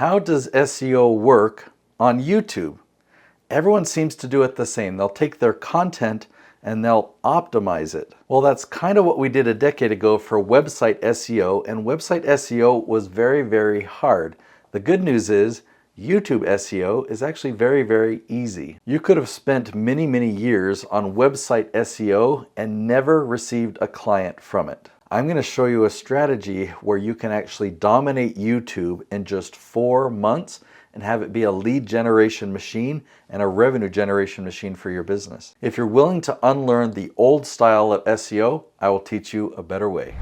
How does SEO work on YouTube? Everyone seems to do it the same. They'll take their content and they'll optimize it. Well, that's kind of what we did a decade ago for website SEO, and website SEO was very, very hard. The good news is YouTube SEO is actually very, very easy. You could have spent many, many years on website SEO and never received a client from it. I'm going to show you a strategy where you can actually dominate YouTube in just 4 months and have it be a lead generation machine and a revenue generation machine for your business. If you're willing to unlearn the old style of SEO, I will teach you a better way.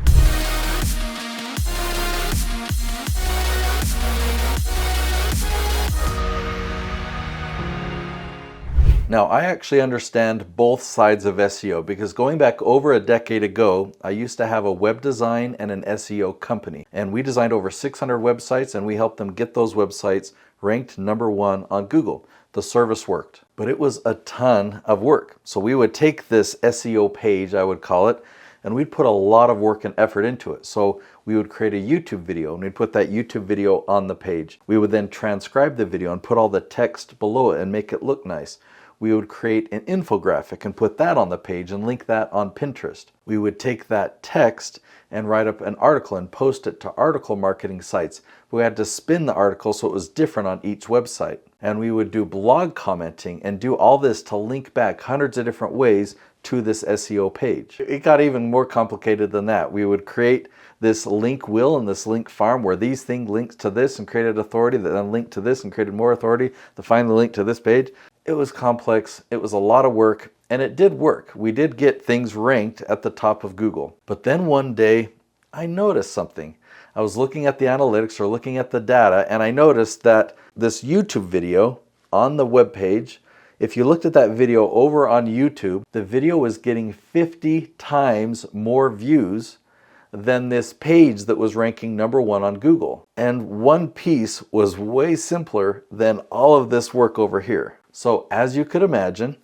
Now, I actually understand both sides of SEO because going back over a decade ago, I used to have a web design and an SEO company. And we designed over 600 websites and we helped them get those websites ranked #1 on Google. The service worked, but it was a ton of work. So we would take this SEO page, I would call it, and we'd put a lot of work and effort into it. So we would create a YouTube video and we'd put that YouTube video on the page. We would then transcribe the video and put all the text below it and make it look nice. We would create an infographic and put that on the page and link that on Pinterest. We would take that text and write up an article and post it to article marketing sites. We had to spin the article so it was different on each website. And we would do blog commenting and do all this to link back hundreds of different ways to this SEO page. It got even more complicated than that. We would create this link wheel and this link farm where these things linked to this and created authority that then linked to this and created more authority to finally link to this page. It was complex, it was a lot of work, and it did work. We did get things ranked at the top of Google. But then one day, I noticed something. I was looking at the analytics or looking at the data, and I noticed that this YouTube video on the web page, if you looked at that video over on YouTube, the video was getting 50 times more views than this page that was ranking #1 on Google. And one piece was way simpler than all of this work over here. So as you could imagine,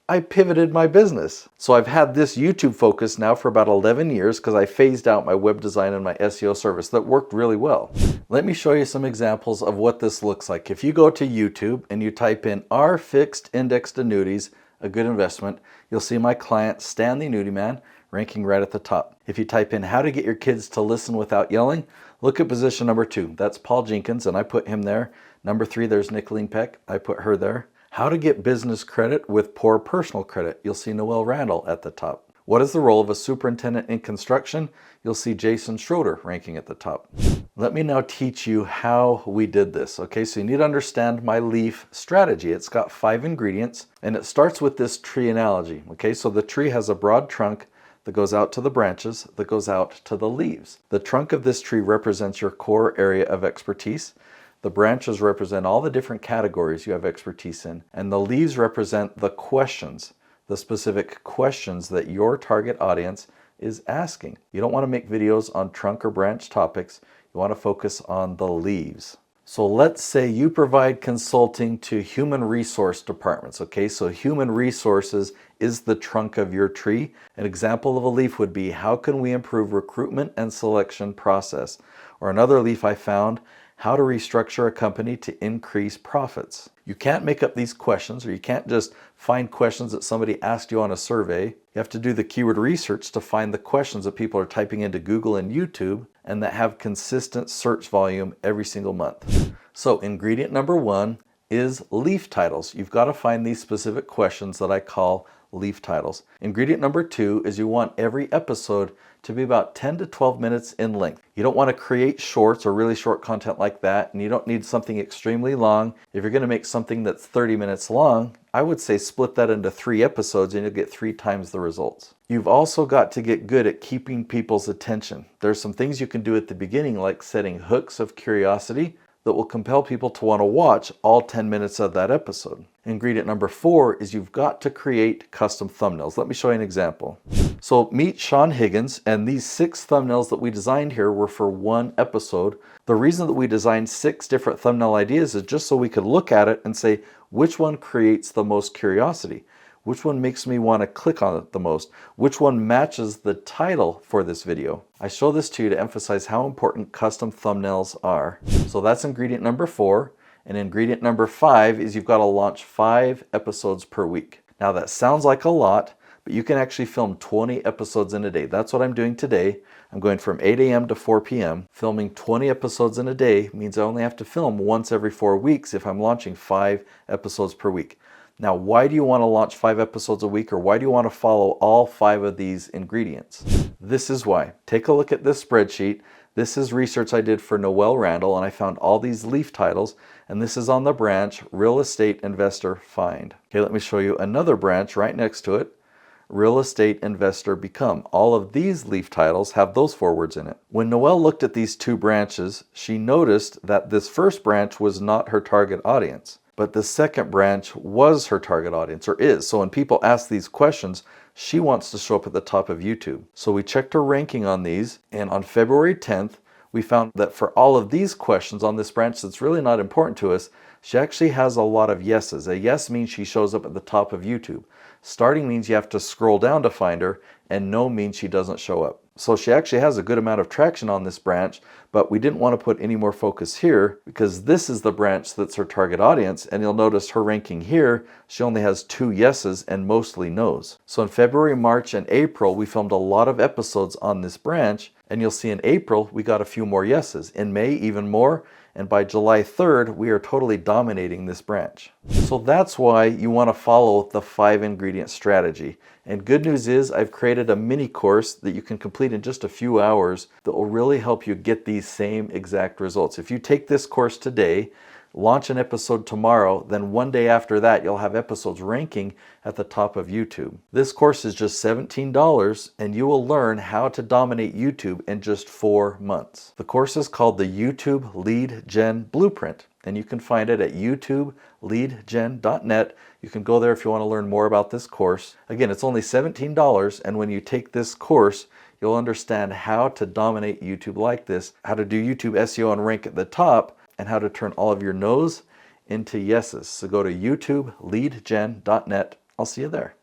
I pivoted my business. So I've had this YouTube focus now for about 11 years because I phased out my web design and my SEO service that worked really well. Let me show you some examples of what this looks like. If you go to YouTube and you type in "Are fixed indexed annuities a good investment?" you'll see my client Stan the Annuity Man ranking right at the top. If you type in "How to get your kids to listen without yelling," look at position #2. That's Paul Jenkins and I put him there. #3, there's Nicolene Peck. I put her there. How to get business credit with poor personal credit. You'll see Noelle Randall at the top. What is the role of a superintendent in construction? You'll see Jason Schroeder ranking at the top. Let me now teach you how we did this. Okay, so you need to understand my leaf strategy. It's got 5 ingredients and it starts with this tree analogy. Okay, so the tree has a broad trunk that goes out to the branches, that goes out to the leaves. The trunk of this tree represents your core area of expertise. The branches represent all the different categories you have expertise in, and the leaves represent the questions, the specific questions that your target audience is asking. You don't want to make videos on trunk or branch topics. You want to focus on the leaves. So let's say you provide consulting to human resource departments. Okay, so human resources is the trunk of your tree. An example of a leaf would be, how can we improve recruitment and selection process? Or another leaf I found, how to restructure a company to increase profits. You can't make up these questions, or you can't just find questions that somebody asked you on a survey. You have to do the keyword research to find the questions that people are typing into Google and YouTube and that have consistent search volume every single month. So ingredient #1 is leaf titles. You've got to find these specific questions that I call leaf titles. Ingredient #2 is you want every episode to be about 10 to 12 minutes in length. You don't want to create shorts or really short content like that, and you don't need something extremely long. If you're going to make something that's 30 minutes long, I would say split that into 3 episodes and you'll get 3 times the results. You've also got to get good at keeping people's attention. There's some things you can do at the beginning, like setting hooks of curiosity that will compel people to want to watch all 10 minutes of that episode. Ingredient #4 is you've got to create custom thumbnails. Let me show you an example. So meet Sean Higgins, and these 6 thumbnails that we designed here were for 1 episode. The reason that we designed 6 different thumbnail ideas is just so we could look at it and say which one creates the most curiosity. Which one makes me want to click on it the most? Which one matches the title for this video? I show this to you to emphasize how important custom thumbnails are. So that's ingredient number 4. And ingredient number 5 is you've got to launch 5 episodes per week. Now that sounds like a lot, but you can actually film 20 episodes in a day. That's what I'm doing today. I'm going from 8 a.m. to 4 p.m. Filming 20 episodes in a day means I only have to film once every 4 weeks if I'm launching 5 episodes per week. Now, why do you want to launch 5 episodes a week, or why do you want to follow all 5 of these ingredients? This is why. Take a look at this spreadsheet. This is research I did for Noel Randall, and I found all these leaf titles, and this is on the branch Real Estate Investor Find. Okay, let me show you another branch right next to it, Real Estate Investor Become. All of these leaf titles have those 4 words in it. When Noelle looked at these 2 branches, she noticed that this first branch was not her target audience, but the second branch was her target audience, or is. So when people ask these questions, she wants to show up at the top of YouTube. So we checked her ranking on these, and on February 10th, we found that for all of these questions on this branch that's really not important to us, she actually has a lot of yeses. A yes means she shows up at the top of YouTube. Starting means you have to scroll down to find her, and no means she doesn't show up. So she actually has a good amount of traction on this branch, but we didn't want to put any more focus here because this is the branch that's her target audience, and you'll notice her ranking here, she only has 2 yeses and mostly no's. So in February, March, and April, we filmed a lot of episodes on this branch, and you'll see in April, we got a few more yeses. In May, even more. And by July 3rd, we are totally dominating this branch. So that's why you want to follow the 5 ingredient strategy. And good news is I've created a mini course that you can complete in just a few hours that will really help you get these same exact results. If you take this course today, launch an episode tomorrow, then one day after that, you'll have episodes ranking at the top of YouTube. This course is just $17, and you will learn how to dominate YouTube in just 4 months. The course is called the YouTube Lead Gen Blueprint, and you can find it at youtubeleadgen.net. You can go there if you want to learn more about this course. Again, it's only $17, and when you take this course, you'll understand how to dominate YouTube like this, how to do YouTube SEO and rank at the top, and how to turn all of your no's into yeses. So go to youtubeleadgen.net. I'll see you there.